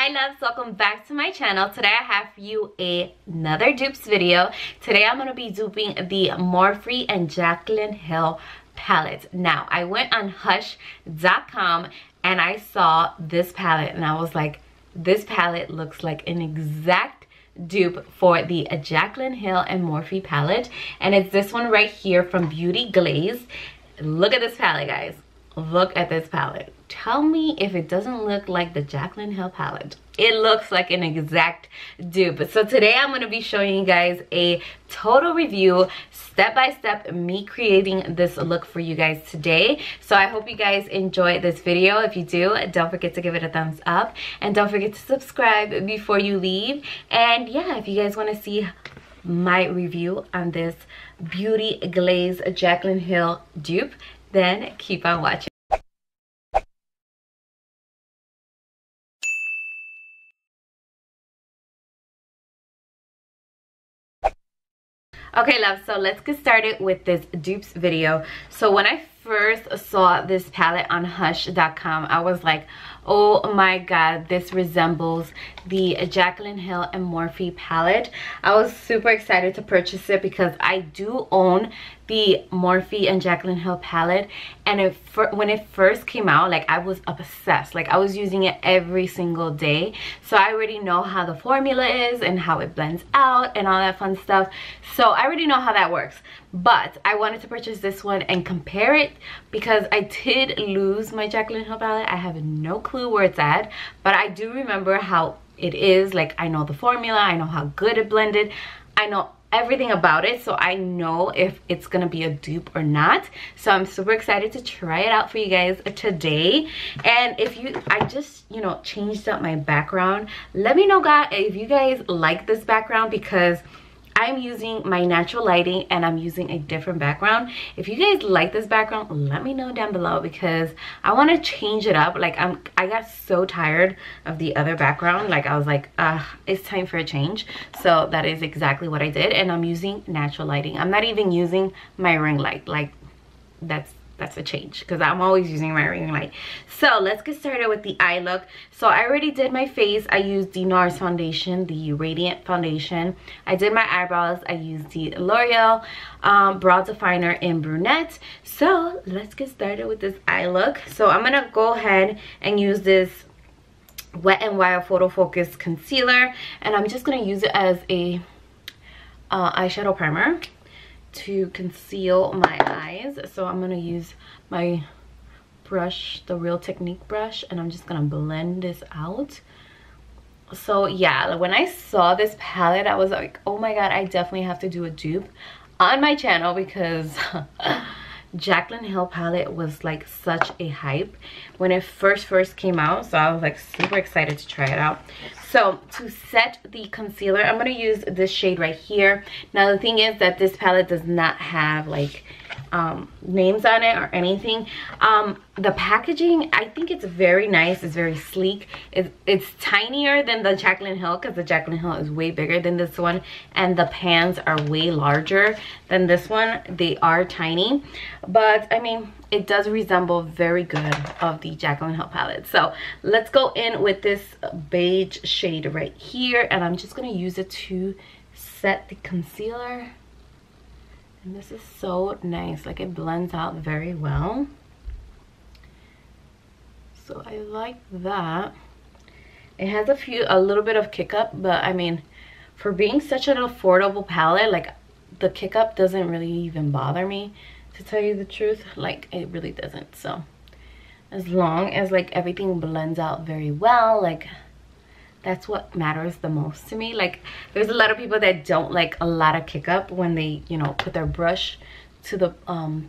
Hi loves, welcome back to my channel. Today I have for you another dupes video. Today I'm going to be duping the Morphe and Jaclyn Hill palette. Now I went on hush.com and I saw this palette and I was like, this palette looks like an exact dupe for the Jaclyn Hill and Morphe palette, and it's this one right here from Beauty Glaze. Look at this palette, guys. Look at this palette. Tell me if it doesn't look like the Jaclyn Hill palette. It looks like an exact dupe. So today I'm going to be showing you guys a total review, step by step, me creating this look for you guys today. So I hope you guys enjoy this video. If you do, don't forget to give it a thumbs up and don't forget to subscribe before you leave. And yeah, if you guys want to see my review on this Beauty Glaze Jaclyn Hill dupe, then keep on watching. Okay love, so let's get started with this dupes video. So when I first saw this palette on hush.com, I was like, oh my god, this resembles the Jaclyn Hill and Morphe palette. I was super excited to purchase it because I do own the Morphe and Jaclyn Hill palette, and when it first came out, like, I was obsessed. Like, I was using it every single day, so I already know how the formula is and how it blends out and all that fun stuff. So I already know how that works, but I wanted to purchase this one and compare it because I did lose my Jaclyn Hill palette. I have no clue where it's at, but I do remember how it is. Like, I know the formula, I know how good it blended, I know everything about it, so I know if it's gonna be a dupe or not. So I'm super excited to try it out for you guys today. And I just, you know, changed up my background. Let me know, guys, if you guys like this background, because I'm using my natural lighting and I'm using a different background. If you guys like this background, let me know down below, because I want to change it up. Like, I got so tired of the other background. Like, I was like, it's time for a change. So that is exactly what I did, and I'm using natural lighting. I'm not even using my ring light. Like, that's a change, because I'm always using my ring light. So let's get started with the eye look. So I already did my face. I used the Nars foundation, the Radiant foundation. I did my eyebrows. I used the Loreal brow definer in brunette. So let's get started with this eye look. So I'm gonna go ahead and use this Wet n Wild Photo Focus concealer, and I'm just gonna use it as a eyeshadow primer to conceal my eyes. So I'm gonna use my brush, the Real Technique brush, and I'm just gonna blend this out. So yeah, when I saw this palette, I was like, oh my god, I definitely have to do a dupe on my channel, because Jaclyn Hill palette was like such a hype when it first came out. So I was like super excited to try it out. So to set the concealer, I'm going to use this shade right here. Now the thing is that this palette does not have like names on it or anything. The packaging, I think it's very nice. It's very sleek. It's tinier than the Jaclyn Hill, because the Jaclyn Hill is way bigger than this one, and the pans are way larger than this one. They are tiny, but I mean, it does resemble very good of the Jaclyn Hill palette. So let's go in with this beige shade right here, and I'm just going to use it to set the concealer. And this is so nice. Like, it blends out very well. So I like that. It has a little bit of kick up, but I mean, for being such an affordable palette, like, the kick up doesn't really even bother me, to tell you the truth. Like, it really doesn't. So as long as like everything blends out very well, like, that's what matters the most to me. Like, there's a lot of people that don't like a lot of kick up when they, you know, put their brush to the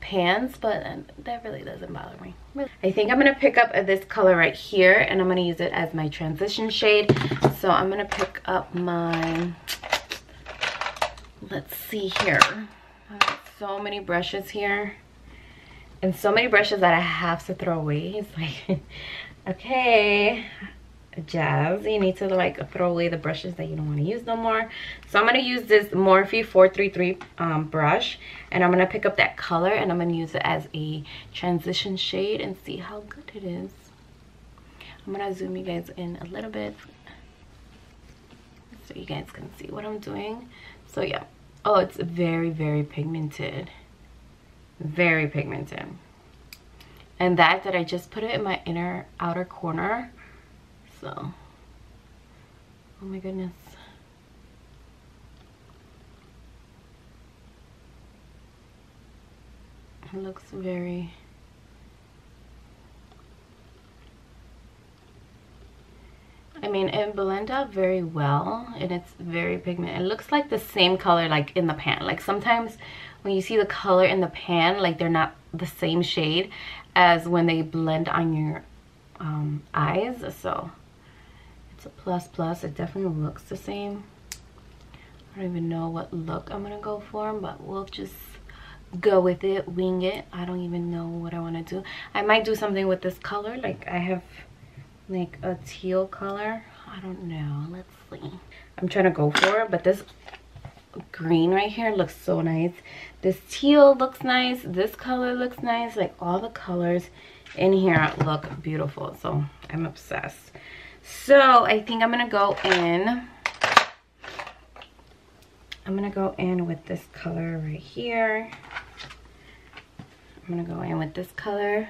pans, but that really doesn't bother me. I think I'm gonna pick up this color right here, and I'm gonna use it as my transition shade. So I'm gonna pick up my, let's see here, I have so many brushes here and so many brushes that I have to throw away. It's like, okay, Jazz, you need to like throw away the brushes that you don't want to use no more. So I'm going to use this Morphe 433 brush, and I'm going to pick up that color, and I'm going to use it as a transition shade and see how good it is. I'm going to zoom you guys in a little bit. so you guys can see what I'm doing. So yeah, oh, it's very, very pigmented, very pigmented. And that I just put it in my outer corner. So, oh my goodness. It looks very, I mean, it blends out very well, and it's very pigmented. It looks like the same color like in the pan. Like sometimes when you see the color in the pan, like they're not the same shade as when they blend on your eyes. So it's a plus. It definitely looks the same. I don't even know what look I'm gonna go for, but we'll just go with it, wing it. I don't even know what I want to do. I might do something with this color. Like I have like a teal color. I don't know. Let's see. I'm trying to go for it, but this green right here looks so nice. This teal looks nice. This color looks nice. Like all the colors in here look beautiful. So I'm obsessed. So I think I'm gonna go in. I'm gonna go in with this color right here. I'm gonna go in with this color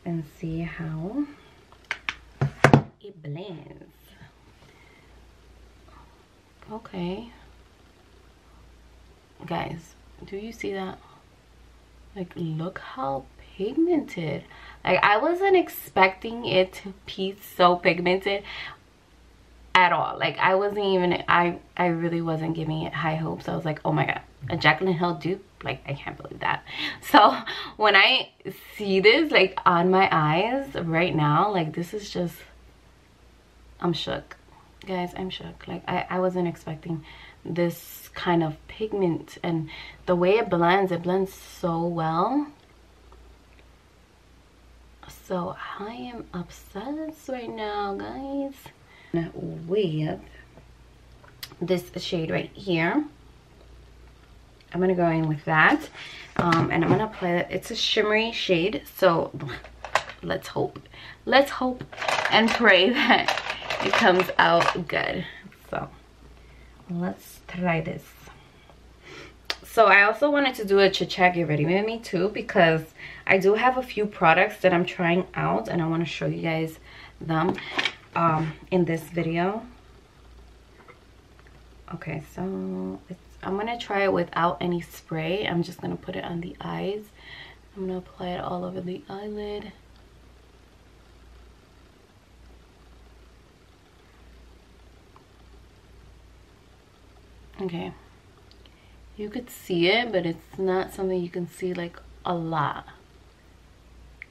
and see how it blends. Okay. Guys, do you see that? Like, look how pigmented. Like, I wasn't expecting it to be so pigmented at all. Like, I wasn't even, I really wasn't giving it high hopes. I was like, oh my god, a Jaclyn Hill dupe? Like, I can't believe that. So when I see this like on my eyes right now, like this is just, I'm shook, guys. I'm shook. Like I wasn't expecting this kind of pigment, and the way it blends so well. So I am obsessed right now, guys, with this shade right here. I'm gonna go in with that, and I'm gonna apply that. It's a shimmery shade, so let's hope and pray that it comes out good. So let's try this. So I also wanted to do a chit-chat, get ready with me too, because I do have a few products that I'm trying out, and I want to show you guys them in this video. Okay, so I'm gonna try it without any spray. I'm just gonna put it on the eyes. I'm gonna apply it all over the eyelid. Okay, you could see it, but it's not something you can see like a lot,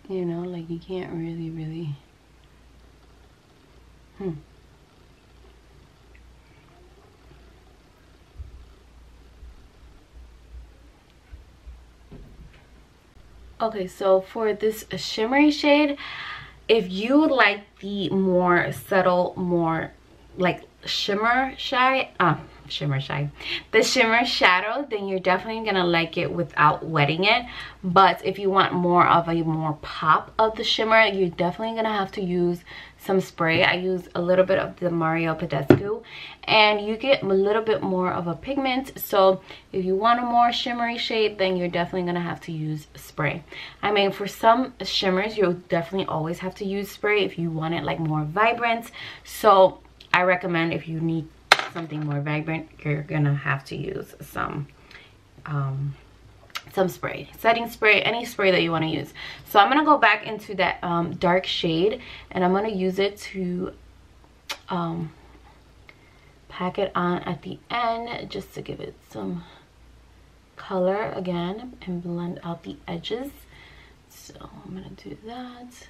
you know, like you can't really Okay, so for this shimmery shade, if you like the more subtle, more like the shimmer shadow, then you're definitely gonna like it without wetting it. But if you want more of a pop of the shimmer, you're definitely gonna have to use some spray. I use a little bit of the Mario Badescu, and you get a little bit more of a pigment. So if you want a more shimmery shade, then you're definitely gonna have to use spray. I mean, for some shimmers, you'll definitely always have to use spray if you want it like more vibrant. So I recommend, if you need something more vibrant, you're gonna have to use some spray, setting spray, any spray that you want to use. So I'm gonna go back into that dark shade, and I'm gonna use it to pack it on at the end, just to give it some color again and blend out the edges. So I'm gonna do that.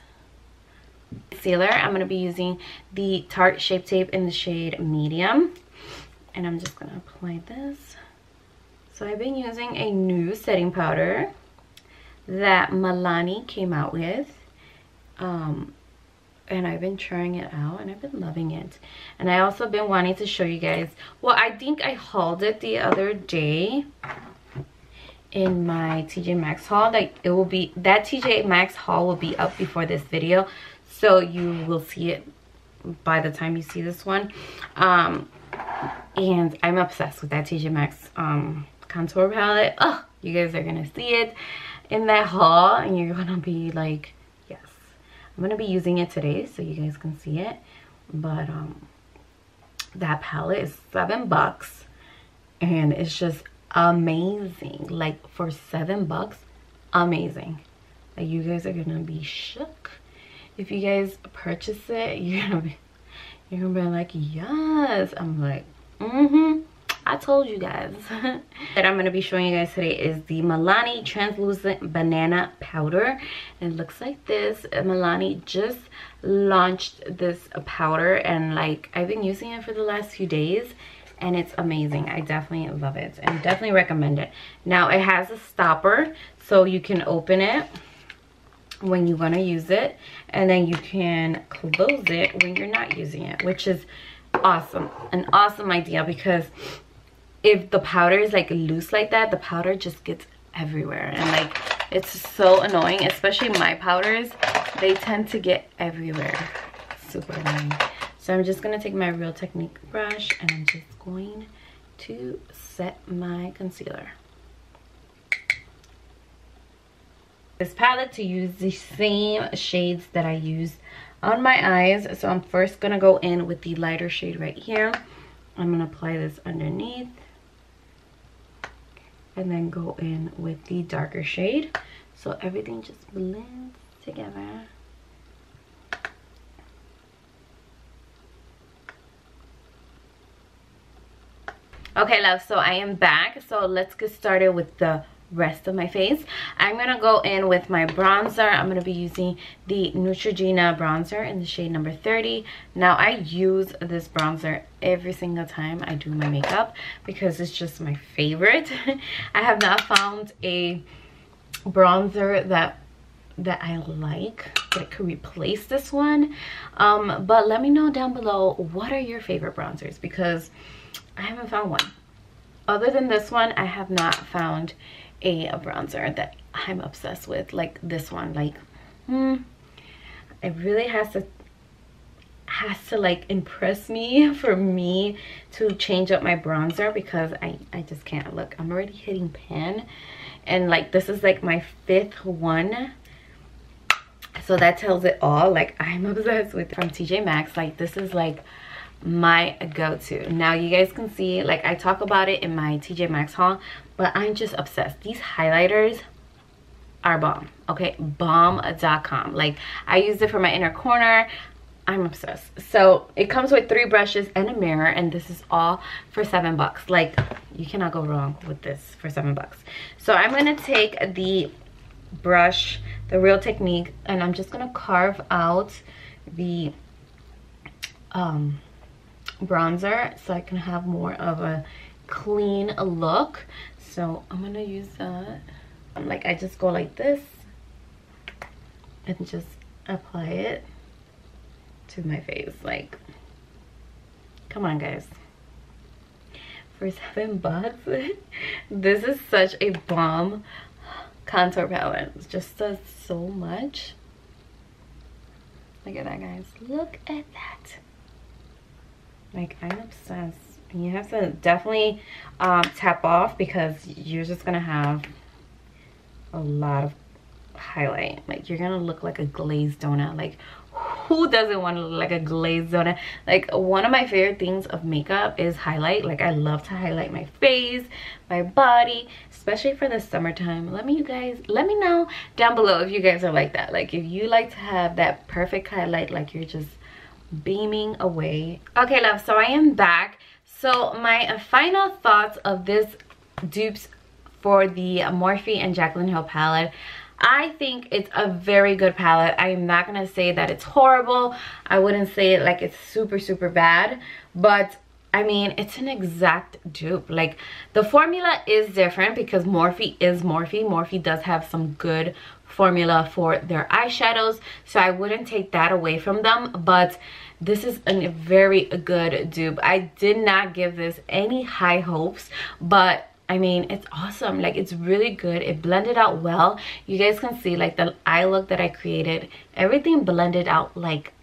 Concealer, I'm going to be using the Tarte Shape Tape in the shade medium, and I'm just going to apply this. So I've been using a new setting powder that Milani came out with, and I've been trying it out and I've been loving it. And I also been wanting to show you guys, well, I think I hauled it the other day in my TJ Maxx haul. Like, it will be, that TJ Maxx haul will be up before this video, so you will see it by the time you see this one. And I'm obsessed with that TJ Maxx contour palette. Oh, you guys are gonna see it in that haul and you're gonna be like, yes. I'm gonna be using it today so you guys can see it. But that palette is $7 and it's just amazing. Like for $7, amazing. Like you guys are gonna be shook if you guys purchase it. You're gonna be like, yes. I'm like, I told you guys. That I'm going to be showing you guys today is the Milani Translucent Banana Powder. And it looks like this. Milani just launched this powder and like I've been using it for the last few days and it's amazing. I definitely love it and definitely recommend it. Now it has a stopper so you can open it when you want to use it and then you can close it when you're not using it, which is awesome. An awesome idea, because if the powder is like loose like that, the powder just gets everywhere and like it's so annoying, especially my powders. They tend to get everywhere. Super annoying. So I'm just gonna take my Real Technique brush and I'm just going to set my concealer. This palette to use the same shades that I used on my eyes. So I'm first gonna go in with the lighter shade right here. I'm gonna apply this underneath and then go in with the darker shade so everything just blends together. Okay, love, so I am back. So let's get started with the rest of my face. I'm gonna go in with my bronzer. I'm gonna be using the Neougena bronzer in the shade number 30. Now I use this bronzer every single time I do my makeup because it's just my favorite. I have not found a bronzer that I like that could replace this one, but let me know down below, what are your favorite bronzers, because I haven't found one. Other than this one, I have not found a bronzer that I'm obsessed with like this one. Like it really has to like impress me for me to change up my bronzer, because I just can't. Look, I'm already hitting pan and like this is like my 5th one, so that tells it all. Like I'm obsessed with from TJ Maxx. Like this is like my go-to. Now you guys can see, like I talk about it in my TJ Maxx haul, but I'm just obsessed. These highlighters are bomb. Okay, bomb.com. Like I use it for my inner corner. I'm obsessed. So it comes with 3 brushes and a mirror, and this is all for $7. Like you cannot go wrong with this for $7. So I'm gonna take the brush, the Real Technique, and I'm just gonna carve out the bronzer so I can have more of a clean look. So I'm gonna use that. Like I just go like this and just apply it to my face. Like, come on guys, for $7 this is such a bomb contour palette. It just does so much. Look at that, guys. Look at that. Like I'm obsessed. You have to definitely tap off, because you're just gonna have a lot of highlight. Like you're gonna look like a glazed donut. Like who doesn't want to look like a glazed donut? Like one of my favorite things of makeup is highlight. Like I love to highlight my face, my body, especially for the summertime. Let me know down below if you guys are like that. Like if you like to have that perfect highlight, like you're just beaming away. Okay, love, so I am back. So my final thoughts of this dupes for the Morphe and Jaclyn Hill palette. I think it's a very good palette. I am not gonna say that it's horrible. I wouldn't say it like it's super bad, but I mean, it's an exact dupe. Like the formula is different because Morphe is Morphe. Morphe does have some good formula for their eyeshadows, so I wouldn't take that away from them, but this is a very good dupe. I did not give this any high hopes, but I mean, it's awesome. Like it's really good. It blended out well. You guys can see like the eye look that I created, everything blended out like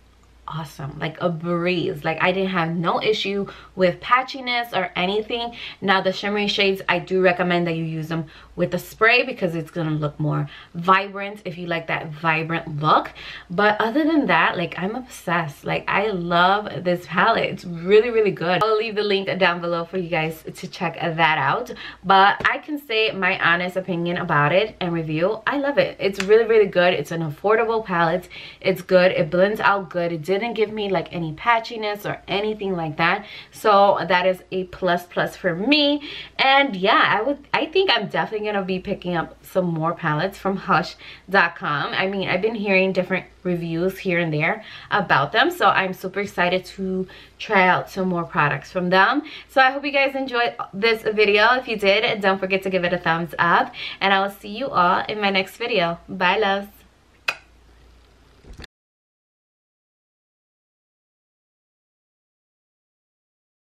awesome, like a breeze. Like I didn't have no issue with patchiness or anything. Now the shimmery shades, I do recommend that you use them with a spray because it's gonna look more vibrant if you like that vibrant look. But other than that, like I'm obsessed. Like I love this palette. It's really, really good. I'll leave the link down below for you guys to check that out. But I can say my honest opinion about it and review. I love it. It's really, really good. It's an affordable palette. It's good. It blends out good. It didn't give me like any patchiness or anything like that. So that is a plus for me. And yeah, I think I'm definitely gonna be picking up some more palettes from Hush.com. I mean, I've been hearing different reviews here and there about them, so I'm super excited to try out some more products from them. So I hope you guys enjoyed this video. If you did, don't forget to give it a thumbs up, and I will see you all in my next video. Bye, loves.